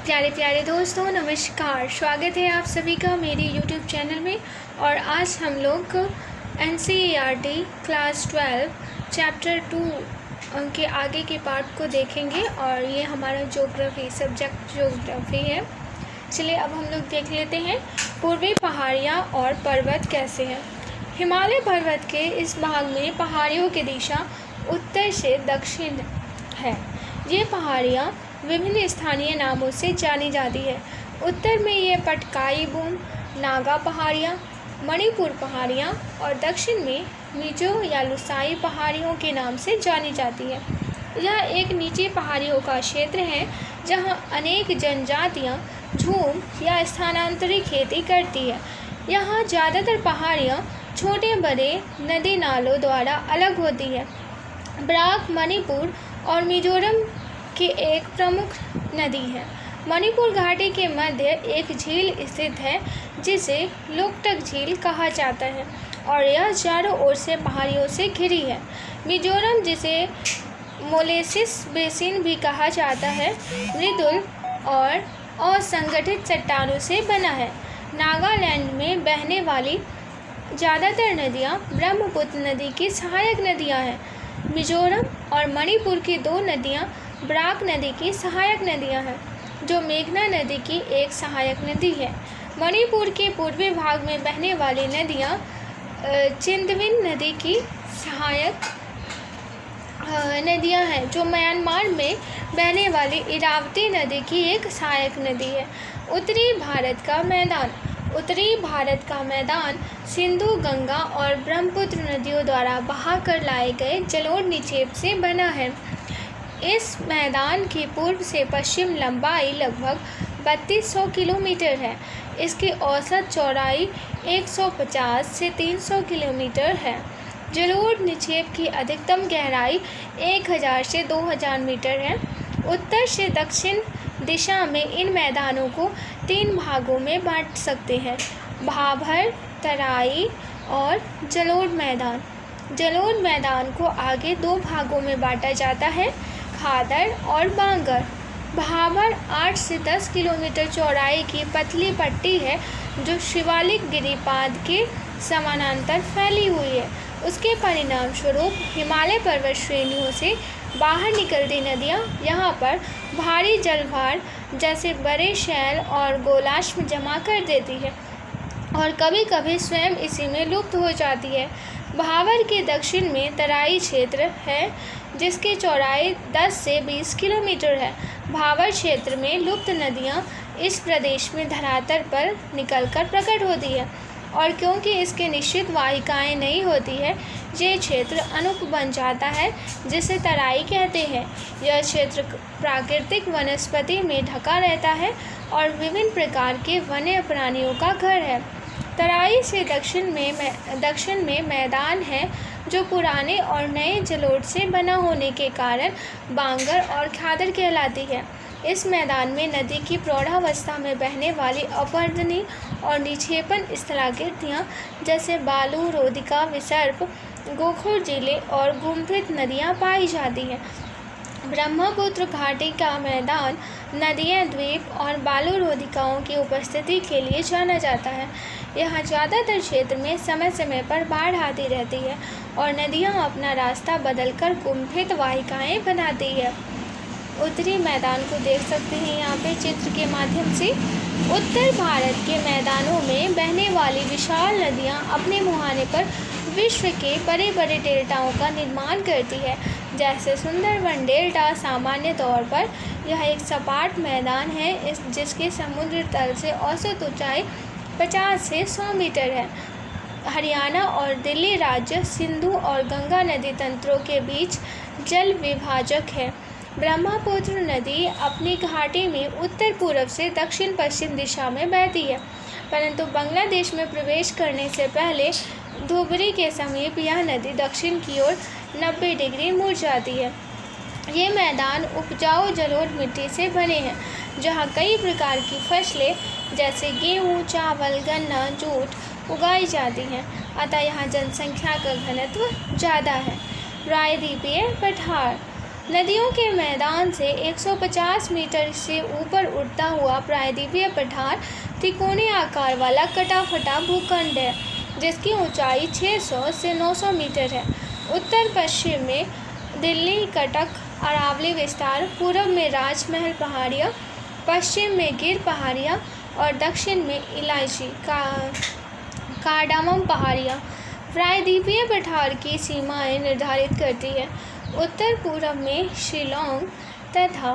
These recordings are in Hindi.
प्यारे प्यारे दोस्तों, नमस्कार। स्वागत है आप सभी का मेरी यूट्यूब चैनल में। और आज हम लोग NCERT क्लास 12 चैप्टर 2 के आगे के पार्ट को देखेंगे और ये हमारा ज्योग्राफी सब्जेक्ट ज्योग्राफी है। चलिए अब हम लोग देख लेते हैं पूर्वी पहाड़ियाँ और पर्वत कैसे हैं। हिमालय पर्वत के इस भाग में पहाड़ियों की दिशा उत्तर से दक्षिण है। ये पहाड़ियाँ विभिन्न स्थानीय नामों से जानी जाती है। उत्तर में ये पटकाई बूम, नागा पहाड़ियाँ, मणिपुर पहाड़ियाँ और दक्षिण में मिजो या लुसाई पहाड़ियों के नाम से जानी जाती है। यह एक नीची पहाड़ियों का क्षेत्र है जहाँ अनेक जनजातियाँ झूम या स्थानांतरित खेती करती है। यहाँ ज़्यादातर पहाड़ियाँ छोटे बड़े नदी नालों द्वारा अलग होती है। बराक मणिपुर और मिजोरम की एक प्रमुख नदी है। मणिपुर घाटी के मध्य एक झील स्थित है जिसे लोकटक झील कहा जाता है और यह चारों ओर से पहाड़ियों से घिरी है। मिजोरम, जिसे मोलेसिस बेसिन भी कहा जाता है, मृदुल और असंगठित चट्टानों से बना है। नागालैंड में बहने वाली ज़्यादातर नदियाँ ब्रह्मपुत्र नदी की सहायक नदियाँ हैं। मिजोरम और मणिपुर की दो नदियाँ बराक नदी की सहायक नदियाँ हैं, जो मेघना नदी की एक सहायक नदी है। मणिपुर के पूर्वी भाग में बहने वाली नदियाँ चिंदविन नदी की सहायक नदियाँ हैं, जो म्यांमार में बहने वाली इरावती नदी की एक सहायक नदी है। उत्तरी भारत का मैदान सिंधु, गंगा और ब्रह्मपुत्र नदियों द्वारा बहाकर लाए गए जलोढ़ निक्षेप से बना है। इस मैदान की पूर्व से पश्चिम लंबाई लगभग 3200 किलोमीटर है। इसकी औसत चौड़ाई 150 से 300 किलोमीटर है। जलोढ़ निक्षेप की अधिकतम गहराई 1000 से 2000 मीटर है। उत्तर से दक्षिण दिशा में इन मैदानों को 3 भागों में बांट सकते हैं: भाभर, तराई और जलोढ़ मैदान। जलोढ़ मैदान को आगे 2 भागों में बांटा जाता है: खादर और बांगर। भाभर 8 से 10 किलोमीटर चौड़ाई की पतली पट्टी है जो शिवालिक गिरिपाद के समानांतर फैली हुई है। उसके परिणाम स्वरूप हिमालय पर्वत श्रेणियों से बाहर निकलती नदियाँ यहाँ पर भारी जलभार जैसे बड़े शैल और गोलाश्म जमा कर देती है और कभी कभी स्वयं इसी में लुप्त हो जाती है। भाभर के दक्षिण में तराई क्षेत्र है जिसकी चौड़ाई 10 से 20 किलोमीटर है। भाभर क्षेत्र में लुप्त नदियाँ इस प्रदेश में धरातल पर निकलकर प्रकट होती है और क्योंकि इसके निश्चित वाहिकाएं नहीं होती है, ये क्षेत्र अनुप बन जाता है जिसे तराई कहते हैं। यह क्षेत्र प्राकृतिक वनस्पति में ढका रहता है और विभिन्न प्रकार के वन्य प्राणियों का घर है। तराई से दक्षिण में मैदान है जो पुराने और नए जलोढ़ से बना होने के कारण बांगर और खादर कहलाती है। इस मैदान में नदी की प्रौढ़ावस्था में बहने वाली अपर्दनी और निक्षेपण स्थलाकृतियाँ जैसे बालू, रोदिका, विसर्प, गोखुर जिले और गुम्फित नदियाँ पाई जाती हैं। ब्रह्मपुत्र घाटी का मैदान नदियाँ, द्वीप और बालू रोदिकाओं की उपस्थिति के लिए जाना जाता है। यहाँ ज़्यादातर क्षेत्र में समय समय पर बाढ़ आती रहती है और नदियाँ अपना रास्ता बदलकर गुम्फित वाहिकाएँ बनाती है। उत्तरी मैदान को देख सकते हैं यहाँ पे चित्र के माध्यम से। उत्तर भारत के मैदानों में बहने वाली विशाल नदियाँ अपने मुहाने पर विश्व के बड़े बड़े डेल्टाओं का निर्माण करती है, जैसे सुंदरबन डेल्टा। सामान्य तौर पर यह एक सपाट मैदान है जिसके समुद्र तल से औसत ऊंचाई 50 से 100 मीटर है। हरियाणा और दिल्ली राज्य सिंधु और गंगा नदी तंत्रों के बीच जल विभाजक है। ब्रह्मपुत्र नदी अपनी घाटी में उत्तर पूर्व से दक्षिण पश्चिम दिशा में बहती है, परंतु बांग्लादेश में प्रवेश करने से पहले धुबरी के समीप यह नदी दक्षिण की ओर 90 डिग्री मुड़ जाती है। ये मैदान उपजाऊ जलोढ़ मिट्टी से बने हैं जहाँ कई प्रकार की फसलें जैसे गेहूँ, चावल, गन्ना, जूट उगाई जाती हैं, अतः यहाँ जनसंख्या का घनत्व ज़्यादा है। प्रायद्वीपीय पठार नदियों के मैदान से 150 मीटर से ऊपर उठता हुआ प्रायद्वीपीय पठार त्रिकोणीय आकार वाला कटा-फटा भूखंड है, जिसकी ऊंचाई 600 से 900 मीटर है। उत्तर पश्चिम में दिल्ली, कटक, अरावली विस्तार, पूर्व में राजमहल पहाड़ियाँ, पश्चिम में गिर पहाड़ियाँ और दक्षिण में इलायची कार्डामम पहाड़ियाँ प्रायद्वीपीय पठार की सीमाएं निर्धारित करती है। उत्तर पूर्व में शिलोंग तथा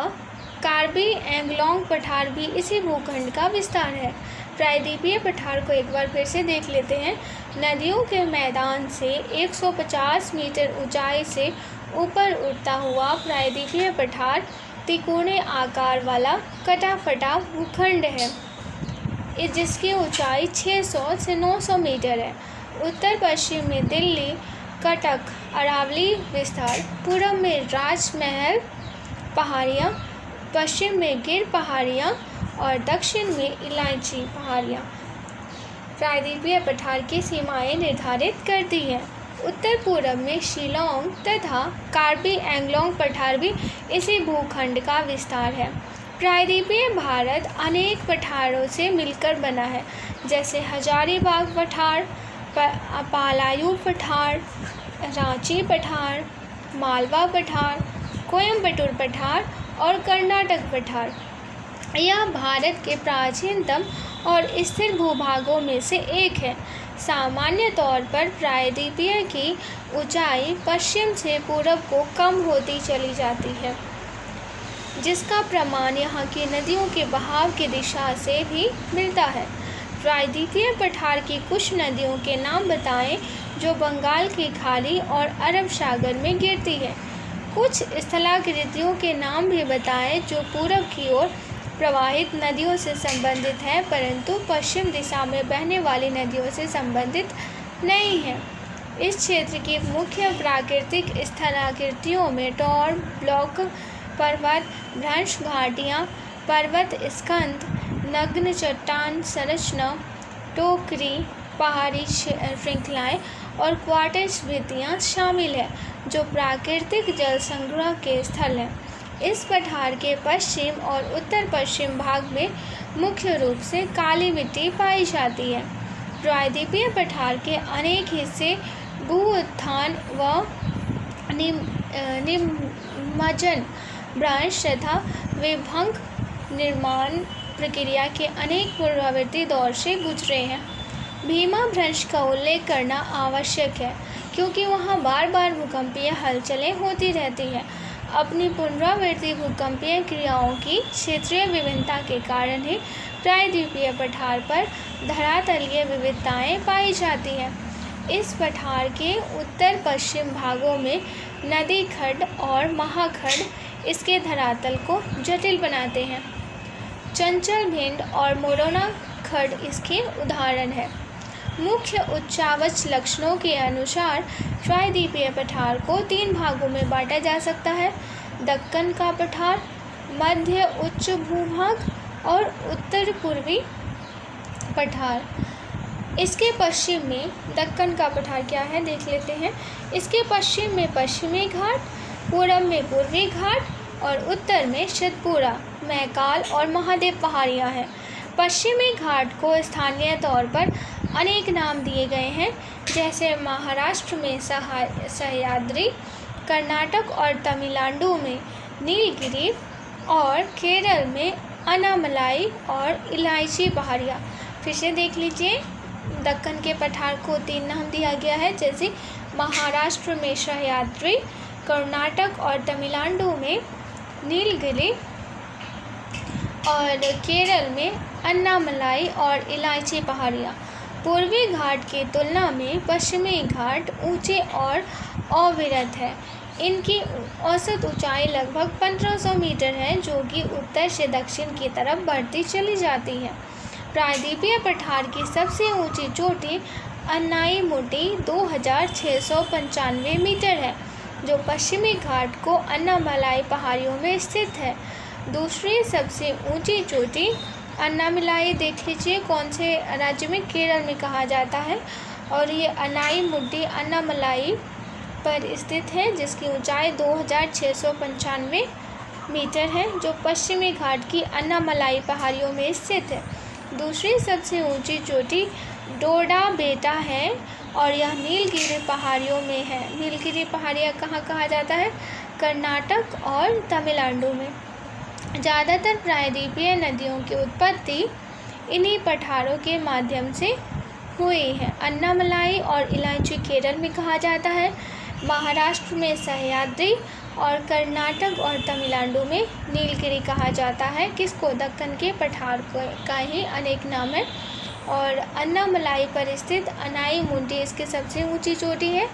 कार्बी एंगलोंग पठार भी इसी भूखंड का विस्तार है। प्रायद्वीपीय पठार को एक बार फिर से देख लेते हैं। नदियों के मैदान से 150 मीटर ऊंचाई से ऊपर उठता हुआ प्रायद्वीपीय पठार त्रिकोणीय आकार वाला कटा-फटा भूखंड है, जिसकी ऊंचाई 600 से 900 मीटर है। उत्तर पश्चिम में दिल्ली, कटक, अरावली विस्तार, पूर्व में राजमहल पहाड़ियाँ, पश्चिम में गिर पहाड़ियाँ और दक्षिण में इलायची पहाड़ियाँ प्रायद्वीपीय पठार की सीमाएं निर्धारित करती हैं। उत्तर पूर्व में शिलोंग तथा कार्बी एंगलोंग पठार भी इसी भूखंड का विस्तार है। प्रायद्वीपीय भारत अनेक पठारों से मिलकर बना है, जैसे हजारीबाग पठार, पालायू पठार, रांची पठार, मालवा पठार, कोयम्बटूर पठार और कर्नाटक पठार। यह भारत के प्राचीनतम और स्थिर भूभागों में से एक है। सामान्य तौर पर प्रायद्वीपीय की ऊंचाई पश्चिम से पूरब को कम होती चली जाती है, जिसका प्रमाण यहाँ की नदियों के बहाव की दिशा से भी मिलता है। प्रायद्वीपीय पठार की कुछ नदियों के नाम बताएं जो बंगाल की खाड़ी और अरब सागर में गिरती है। कुछ स्थलाकृतियों के नाम भी बताएं जो पूरब की ओर प्रवाहित नदियों से संबंधित है, परंतु पश्चिम दिशा में बहने वाली नदियों से संबंधित नहीं है। इस क्षेत्र की मुख्य प्राकृतिक स्थलाकृतियों में टॉर ब्लॉक पर्वत, भ्रंश घाटियाँ, पर्वत स्कंध, नग्न चट्टान संरचना, टोकरी पहाड़ी श्रृंखलाएँ और क्वार्ट्ज भित्तियाँ शामिल हैं, जो प्राकृतिक जल संग्रह के स्थल हैं। इस पठार के पश्चिम और उत्तर पश्चिम भाग में मुख्य रूप से काली मिट्टी पाई जाती है। प्रायद्वीपीय पठार के अनेक हिस्से भू-उत्थान व निमज्जन, भ्रंश तथा विभंग निर्माण प्रक्रिया के अनेक पुनरावृत्ति दौर से गुजरे हैं। भीमा भ्रंश का उल्लेख करना आवश्यक है, क्योंकि वहाँ बार बार भूकंपीय हलचलें होती रहती हैं। अपनी पुनरावृत्ति भूकंपीय क्रियाओं की क्षेत्रीय विभिन्नता के कारण ही प्रायद्वीपीय पठार पर धरातलीय विविधताएं पाई जाती हैं। इस पठार के उत्तर पश्चिम भागों में नदी खड्ड और महाखड्ड इसके धरातल को जटिल बनाते हैं। चंचल भिंड और मोरोना खड्ड इसके उदाहरण हैं। मुख्य उच्चावच लक्षणों के अनुसार प्रायद्वीपीय पठार को 3 भागों में बांटा जा सकता है: दक्कन का पठार, मध्य उच्च भूभाग और उत्तर पूर्वी पठार। इसके पश्चिम में दक्कन का पठार क्या है देख लेते हैं। इसके पश्चिम में पश्चिमी घाट, पूरब में पूर्वी घाट और उत्तर में सतपुड़ा, मैकाल और महादेव पहाड़ियाँ हैं। पश्चिमी घाट को स्थानीय तौर पर अनेक नाम दिए गए हैं, जैसे महाराष्ट्र में सह्याद्री, कर्नाटक और तमिलनाडु में नीलगिरी और केरल में अन्नामलाई और इलायची पहाड़ियाँ। फिर से देख लीजिए, दक्कन के पठार को 3 नाम दिया गया है, जैसे महाराष्ट्र में सह्याद्री, कर्नाटक और तमिलनाडु में नीलगिरी और केरल में अन्नामलाई और इलायची पहाड़ियाँ। पूर्वी घाट की तुलना में पश्चिमी घाट ऊंचे और अविरत है। इनकी औसत ऊंचाई लगभग 1500 मीटर है, जो कि उत्तर से दक्षिण की तरफ बढ़ती चली जाती है। प्रायद्वीपीय पठार की सबसे ऊंची चोटी अन्नाईमुडी 2695 मीटर है, जो पश्चिमी घाट को अन्नामलाई पहाड़ियों में स्थित है। दूसरी सबसे ऊंची चोटी अन्नामलाई देख लीजिए कौन से राज्य में, केरल में कहा जाता है, और ये अन्नाईमुडी अन्नामलाई पर स्थित है, जिसकी ऊंचाई 2695 मीटर है, जो पश्चिमी घाट की अन्नामलाई पहाड़ियों में स्थित है। दूसरी सबसे ऊंची चोटी डोडा बेटा है और यह नीलगिरी पहाड़ियों में है। नीलगिरी पहाड़ियाँ कहाँ कहा जाता है? कर्नाटक और तमिलनाडु में। ज़्यादातर प्रायद्वीपीय नदियों की उत्पत्ति इन्हीं पठारों के माध्यम से हुई है। अन्नामलाई और इलायची केरल में कहा जाता है, महाराष्ट्र में सह्याद्री और कर्नाटक और तमिलनाडु में नीलगिरी कहा जाता है, किसको? दक्कन के पठार का ही अनेक नाम है। और अन्नामलाई पर स्थित अनाई मुंडी इसकी सबसे ऊंची चोटी है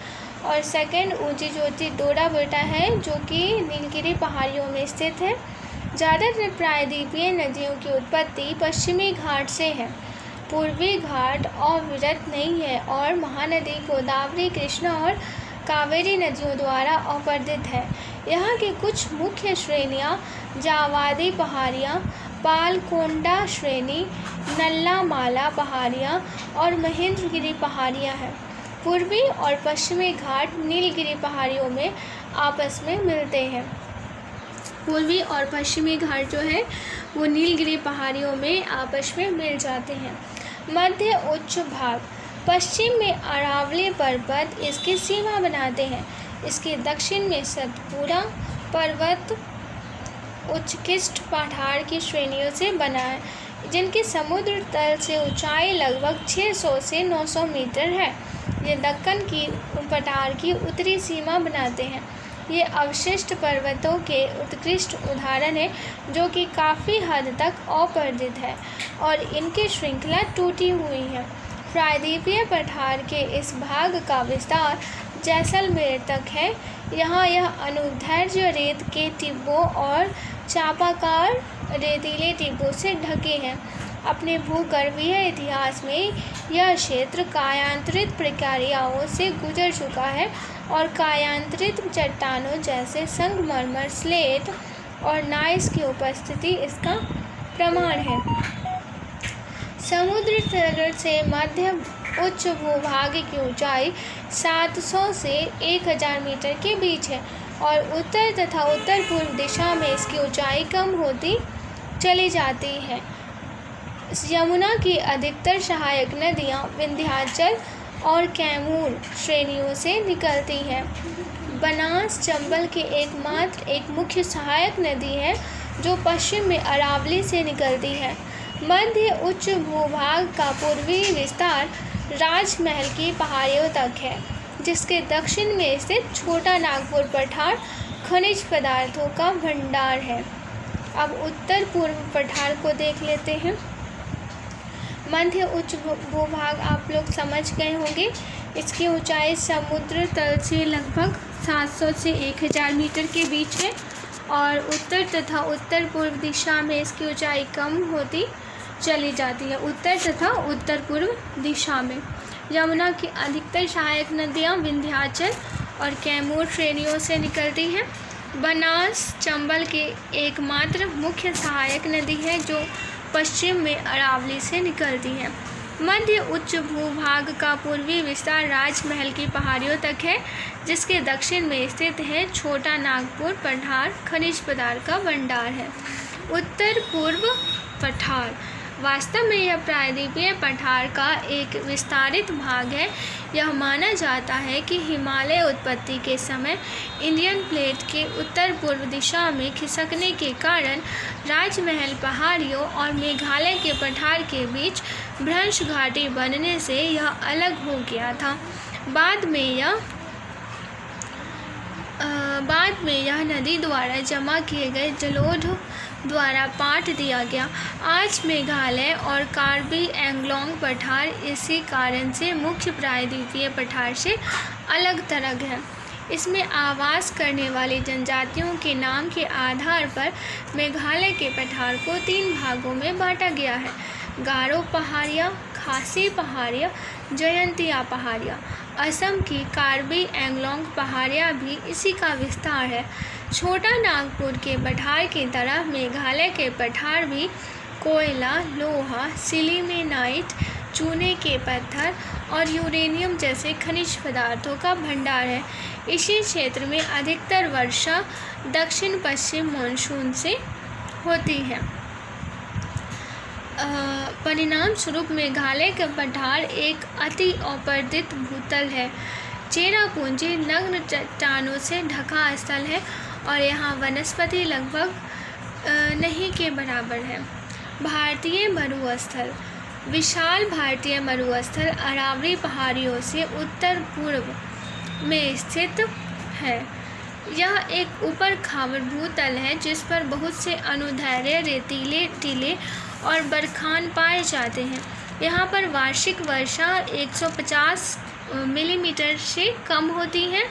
और सेकंड ऊंची चोटी डोडा बेटा है, जो कि नीलगिरी पहाड़ियों में स्थित है। ज़्यादातर प्रायद्वीपीय नदियों की उत्पत्ति पश्चिमी घाट से है। पूर्वी घाट अविरत नहीं है और महानदी गोदावरी, कृष्णा और कावेरी नदियों द्वारा अपर्दित है। यहाँ की कुछ मुख्य श्रेणियाँ जावादी पहाड़ियाँ, पालकोंडा श्रेणी, नल्लामाला पहाड़ियाँ और महेंद्रगिरी पहाड़ियाँ हैं। पूर्वी और पश्चिमी घाट नीलगिरी पहाड़ियों में आपस में मिलते हैं। पूर्वी और पश्चिमी घाट जो है वो नीलगिरी पहाड़ियों में आपस में मिल जाते हैं। मध्य उच्च भाग पश्चिम में अरावली पर्वत इसकी सीमा बनाते हैं। इसके दक्षिण में सतपुड़ा पर्वत उत्कृष्ट पठार की श्रेणियों से बना है, जिनकी समुद्र तल से ऊंचाई लगभग 600 से 900 मीटर है। ये दक्कन की पठार की उत्तरी सीमा बनाते हैं। ये अवशिष्ट पर्वतों के उत्कृष्ट उदाहरण है, जो कि काफ़ी हद तक अपर्दित है और इनकी श्रृंखला टूटी हुई है। प्रायद्वीपीय पठार के इस भाग का विस्तार जैसलमेर तक है। यहाँ यह अनुदैर्ध्य रेत के टिब्बों और चापाकार रेतीले टिब्बों से ढके हैं। अपने भूगर्भीय इतिहास में यह क्षेत्र कायांतरित प्रक्रियाओं से गुजर चुका है और कायांतरित चट्टानों जैसे संगमरमर, स्लेट और नाइस की उपस्थिति इसका प्रमाण है। समुद्र तल से मध्य उच्च भूभाग की ऊंचाई 700 से 1000 मीटर के बीच है और उत्तर तथा उत्तर पूर्व दिशा में इसकी ऊंचाई कम होती चली जाती है। यमुना की अधिकतर सहायक नदियाँ विंध्याचल और कैमूर श्रेणियों से निकलती हैं। बनास चंबल की एक मुख्य सहायक नदी है, जो पश्चिम में अरावली से निकलती है। मध्य उच्च भूभाग का पूर्वी विस्तार राजमहल की पहाड़ियों तक है, जिसके दक्षिण में स्थित छोटा नागपुर पठार खनिज पदार्थों का भंडार है। अब उत्तर पूर्व पठार को देख लेते हैं। मध्य उच्च भूभाग आप लोग समझ गए होंगे। इसकी ऊंचाई समुद्र तल से लगभग 700 से 1000 मीटर के बीच है और उत्तर तथा उत्तर पूर्व दिशा में इसकी ऊंचाई कम होती चली जाती है। उत्तर तथा उत्तर पूर्व दिशा में यमुना की अधिकतर सहायक नदियाँ विंध्याचल और कैमूर श्रेणियों से निकलती हैं। बनास चंबल की एकमात्र मुख्य सहायक नदी है, जो पश्चिम में अरावली से निकलती है। मध्य उच्च भूभाग का पूर्वी विस्तार राजमहल की पहाड़ियों तक है, जिसके दक्षिण में स्थित है छोटा नागपुर पठार खनिज पदार्थ का भंडार है। उत्तर पूर्व पठार वास्तव में यह प्रायद्वीपीय पठार का एक विस्तारित भाग है। यह माना जाता है कि हिमालय उत्पत्ति के समय इंडियन प्लेट के उत्तर पूर्व दिशा में खिसकने के कारण राजमहल पहाड़ियों और मेघालय के पठार के बीच भ्रंश घाटी बनने से यह अलग हो गया था। बाद में यह नदी द्वारा जमा किए गए जलोढ़ द्वारा पाट दिया गया। आज मेघालय और कार्बी एंगलोंग पठार इसी कारण से मुख्य प्रायद्वीपीय पठार से अलग थलग है। इसमें आवास करने वाली जनजातियों के नाम के आधार पर मेघालय के पठार को 3 भागों में बांटा गया है: गारो पहाड़ियाँ, खासी पहाड़ियाँ, जयंतिया पहाड़ियाँ। असम की कार्बी एंगलोंग पहाड़ियाँ भी इसी का विस्तार है। छोटा नागपुर के पठार की तरह मेघालय के पठार भी कोयला, लोहा, सिलिमेनाइट, चूने के पत्थर और यूरेनियम जैसे खनिज पदार्थों का भंडार है। इसी क्षेत्र में अधिकतर वर्षा दक्षिण पश्चिम मानसून से होती है। परिणाम स्वरूप मेघालय का पठार एक अति अपर्दित भूतल है। चेरापूंजी नग्न चट्टानों से ढका स्थल है और यहाँ वनस्पति लगभग नहीं के बराबर है। भारतीय मरुस्थल। विशाल भारतीय मरुस्थल अरावली पहाड़ियों से उत्तर पूर्व में स्थित है। यह एक ऊपर-खावर भूतल है जिस पर बहुत से अनुदैर्ध्य रेतीले टीले और बरखान पाए जाते हैं। यहाँ पर वार्षिक वर्षा 150 मिलीमीटर से कम होती है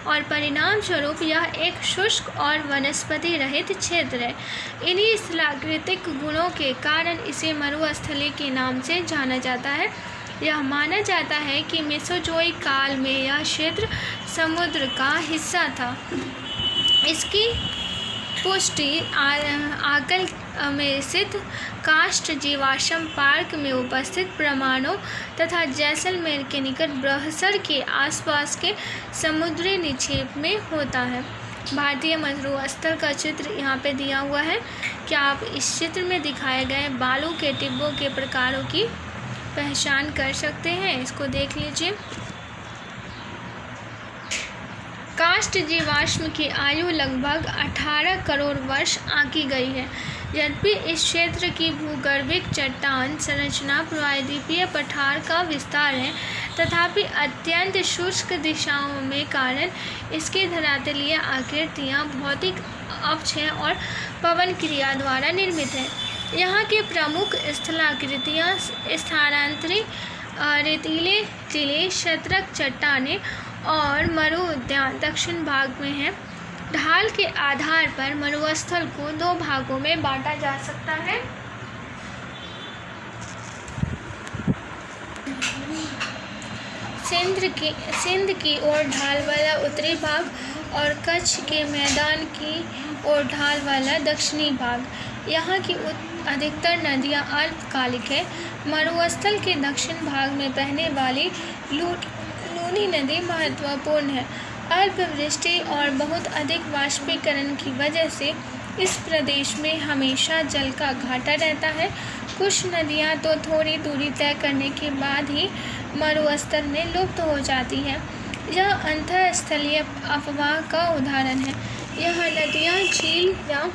और परिणाम स्वरूप यह एक शुष्क और वनस्पति रहित क्षेत्र है। इन्हीं स्थलाकृतिक गुणों के कारण इसे मरुस्थलीय के नाम से जाना जाता है। यह माना जाता है कि मेसोजोइक काल में यह क्षेत्र समुद्र का हिस्सा था। इसकी पुष्टि आकल में स्थित काष्ठ जीवाश्म पार्क में उपस्थित प्रमाणों तथा जैसलमेर के निकट बृहस्पति के आसपास के समुद्री निक्षेप में होता है। भारतीय मरुस्थल का चित्र यहाँ पे दिया हुआ है। क्या आप इस चित्र में दिखाए गए बालू के टिब्बों के प्रकारों की पहचान कर सकते हैं? इसको देख लीजिए। काष्ठ जीवाश्म की आयु लगभग 18 करोड़ वर्ष आंकी गई है। यद्यपि इस क्षेत्र की भूगर्भिक चट्टान संरचना प्रायद्वीपीय पठार का विस्तार है, तथापि अत्यंत शुष्क दिशाओं में कारण इसकी धरातलीय आकृतियाँ भौतिक अपक्षय और पवन क्रिया द्वारा निर्मित हैं। यहाँ के प्रमुख स्थलाकृतियाँ स्थानांतरित रेतीले टीले, शतरक चट्टानें और मरु उद्यान दक्षिण भाग में है। ढाल के आधार पर मरुस्थल को दो भागों में बांटा जा सकता है। सिंध की ओर ढाल वाला उत्तरी भाग और कच्छ के मैदान की ओर ढाल वाला दक्षिणी भाग। यहाँ की अधिकतर नदियाँ अल्पकालिक है। मरुस्थल के दक्षिण भाग में बहने वाली लूनी नदी महत्वपूर्ण है। अल्पवृष्टि और बहुत अधिक वाष्पीकरण की वजह से इस प्रदेश में हमेशा जल का घाटा रहता है। कुछ नदियाँ तो थोड़ी दूरी तय करने के बाद ही मरुस्थल में लुप्त हो जाती हैं। यह अंतःस्थलीय अफवाह का उदाहरण है। यह नदियाँ झील या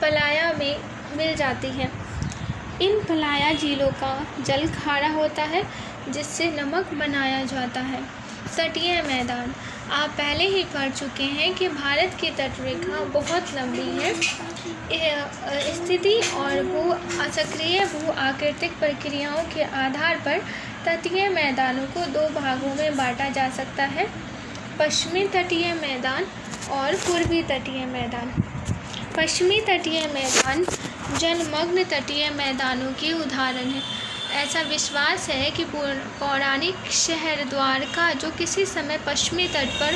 पलाया में मिल जाती हैं। इन पलाया झीलों का जल खारा होता है जिससे नमक बनाया जाता है। तटीय मैदान। आप पहले ही पढ़ चुके हैं कि भारत की तटरेखा बहुत लंबी है। स्थिति और सक्रिय भू आकृतिक प्रक्रियाओं के आधार पर तटीय मैदानों को दो भागों में बांटा जा सकता है: पश्चिमी तटीय मैदान और पूर्वी तटीय मैदान। पश्चिमी तटीय मैदान जलमग्न तटीय मैदानों के उदाहरण है। ऐसा विश्वास है कि पौराणिक शहर द्वारका, जो किसी समय पश्चिमी तट पर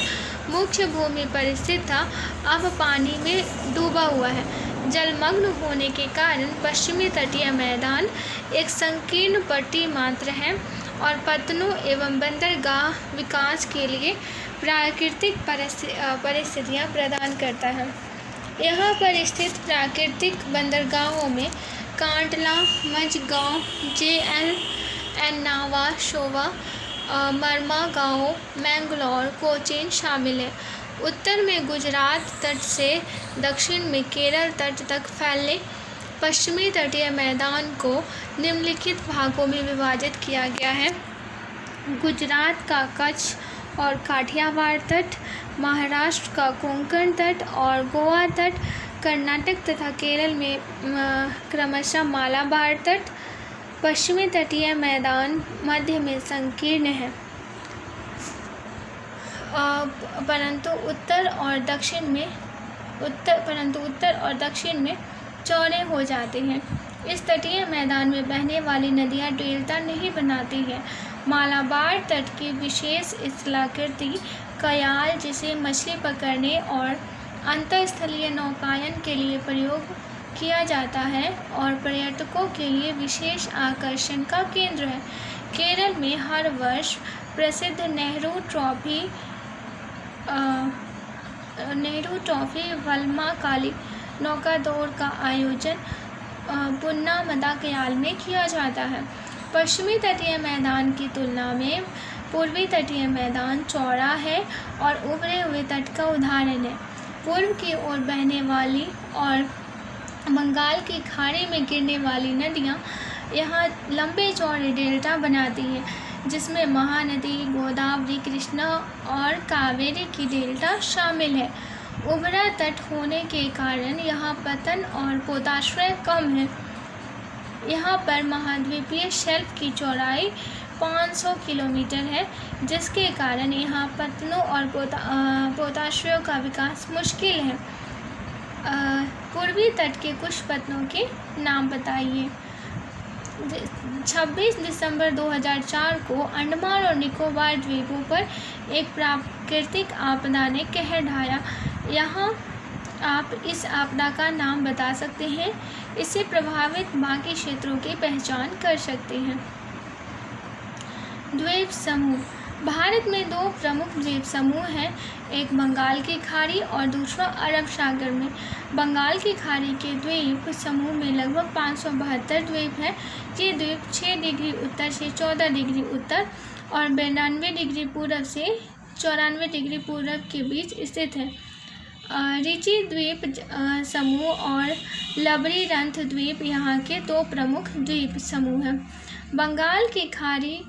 मुख्य भूमि पर स्थित था, अब पानी में डूबा हुआ है। जलमग्न होने के कारण पश्चिमी तटीय मैदान एक संकीर्ण पट्टी मात्र है और पत्तनों एवं बंदरगाह विकास के लिए प्राकृतिक परिस्थितियाँ प्रदान करता है। यहाँ पर स्थित प्राकृतिक बंदरगाहों में कांडला, मझगांव, JN नावा शोवा, मरमागांव, मैंगलोर, कोचीन शामिल है। उत्तर में गुजरात तट से दक्षिण में केरल तट तक फैले पश्चिमी तटीय मैदान को निम्नलिखित भागों में विभाजित किया गया है: गुजरात का कच्छ और काठियावाड़ तट, महाराष्ट्र का कोंकण तट और गोवा तट, कर्नाटक तथा केरल में क्रमशः मालाबार तट। पश्चिमी तटीय मैदान मध्य में संकीर्ण है, परंतु उत्तर और दक्षिण में चौड़े हो जाते हैं। इस तटीय मैदान में बहने वाली नदियाँ डेल्टा नहीं बनाती हैं। मालाबार तट की विशेष स्थलाकृति कयाल, जिसे मछली पकड़ने और अंतःस्थलीय नौकायन के लिए प्रयोग किया जाता है और पर्यटकों के लिए विशेष आकर्षण का केंद्र है। केरल में हर वर्ष प्रसिद्ध नेहरू ट्रॉफी वल्लमाकाली नौका दौड़ का आयोजन पुन्नामदाकयाल में किया जाता है। पश्चिमी तटीय मैदान की तुलना में पूर्वी तटीय मैदान चौड़ा है और उभरे हुए तट का उदाहरण है। पूर्व की ओर बहने वाली और बंगाल की खाड़ी में गिरने वाली नदियाँ यहाँ लंबे चौड़े डेल्टा बनाती हैं, जिसमें महानदी, गोदावरी, कृष्णा और कावेरी की डेल्टा शामिल है। उभरा तट होने के कारण यहाँ पतन और पोताश्रय कम है। यहाँ पर महाद्वीपीय शेल्फ की चौड़ाई 500 किलोमीटर है, जिसके कारण यहाँ पतनों और पोताश्रयों का विकास मुश्किल है। पूर्वी तट के कुछ पतनों के नाम बताइए। 26 दिसंबर 2004 को अंडमान और निकोबार द्वीपों पर एक प्राकृतिक आपदा ने कहर ढाया। यहाँ आप इस आपदा का नाम बता सकते हैं। इससे प्रभावित बाकी क्षेत्रों की पहचान कर सकते हैं। द्वीप समूह। भारत में 2 प्रमुख द्वीप समूह हैं, एक बंगाल की खाड़ी और दूसरा अरब सागर में। बंगाल की खाड़ी के द्वीप समूह में लगभग 572 द्वीप हैं। ये द्वीप 6 डिग्री उत्तर से 14 डिग्री उत्तर और 92 डिग्री पूरब से 94 डिग्री पूरब के बीच स्थित है। रिची द्वीप समूह और लबरी रंथ द्वीप यहाँ के 2 प्रमुख द्वीप समूह हैं। बंगाल की खाड़ी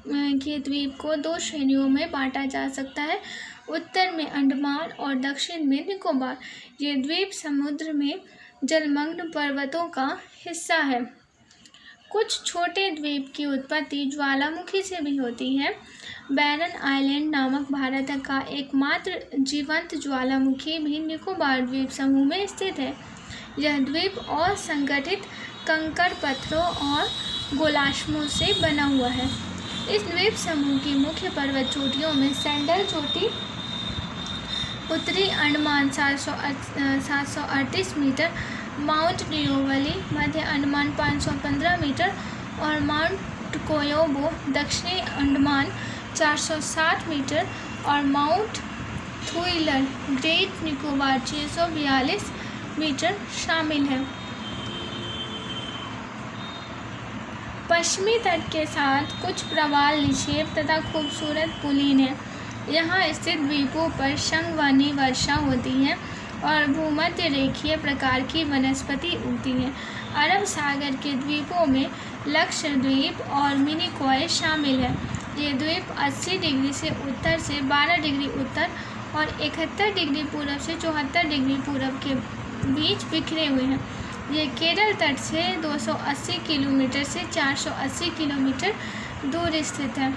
के द्वीप को 2 श्रेणियों में बांटा जा सकता है, उत्तर में अंडमान और दक्षिण में निकोबार। ये द्वीप समुद्र में जलमग्न पर्वतों का हिस्सा है। कुछ छोटे द्वीप की उत्पत्ति ज्वालामुखी से भी होती है। बैरन आइलैंड नामक भारत का एकमात्र जीवंत ज्वालामुखी भी निकोबार द्वीप समूह में स्थित है। यह द्वीप असंगठित कंकड़ पत्थरों और गोलाश्मों से बना हुआ है। इस द्वीप समूह की मुख्य पर्वत चोटियों में सैंडल चोटी, उत्तरी अंडमान 738 मीटर, माउंट नियोवली मध्य अंडमान 515 मीटर और माउंट कोयोबो दक्षिणी अंडमान 460 मीटर और माउंट थुइलर ग्रेट निकोबार 642 मीटर शामिल है। पश्चिमी तट के साथ कुछ प्रवाल निक्षेप तथा खूबसूरत पुलिन है। यहाँ स्थित द्वीपों पर संगवानी वर्षा होती है और भूमध्य रेखीय प्रकार की वनस्पति उगती है। अरब सागर के द्वीपों में लक्षद्वीप और मिनिकॉय शामिल है। ये द्वीप 80 डिग्री से उत्तर से 12 डिग्री उत्तर और 71 डिग्री पूरब से 74 डिग्री पूरब के बीच बिखरे हुए हैं। ये केरल तट से 280 किलोमीटर से 480 किलोमीटर दूर स्थित है।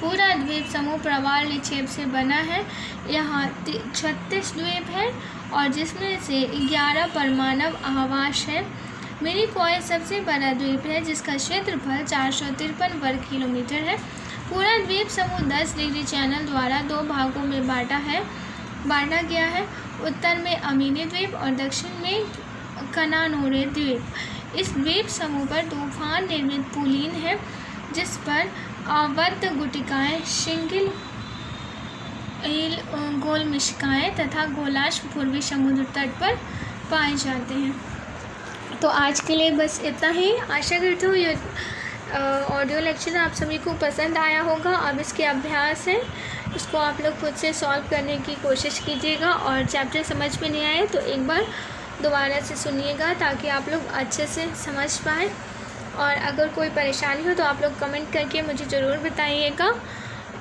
पूरा द्वीप समूह प्रवाल निक्षेप से बना है। यहाँ 36 द्वीप हैं और जिसमें से 11 परमाणु आवास है। मिनिकॉय सबसे बड़ा द्वीप है, जिसका क्षेत्रफल 453 वर्ग किलोमीटर है। पूरा द्वीप समूह 10 डिग्री चैनल द्वारा 2 भागों में बांटा गया है। उत्तर में अमीनी द्वीप और दक्षिण में कनानोरे द्वीप। इस द्वीप समूह पर तूफान निर्मित पुलिन है, जिस पर आवर्त गुटिकाएँ, शिंगिल गोलमिशिकाएँ तथा गोलाश्म पूर्वी समुद्र तट पर पाए जाते हैं। तो आज के लिए बस इतना ही। आशा करती हूँ ये ऑडियो लेक्चर आप सभी को पसंद आया होगा। अब इसके अभ्यास हैं, इसको आप लोग खुद से सॉल्व करने की कोशिश कीजिएगा और चैप्टर समझ में नहीं आए तो एक बार दोबारा से सुनिएगा ताकि आप लोग अच्छे से समझ पाएँ। और अगर कोई परेशानी हो तो आप लोग कमेंट करके मुझे ज़रूर बताइएगा।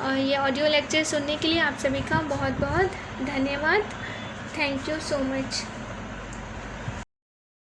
और ये ऑडियो लेक्चर सुनने के लिए आप सभी का बहुत बहुत धन्यवाद। Thank you so much.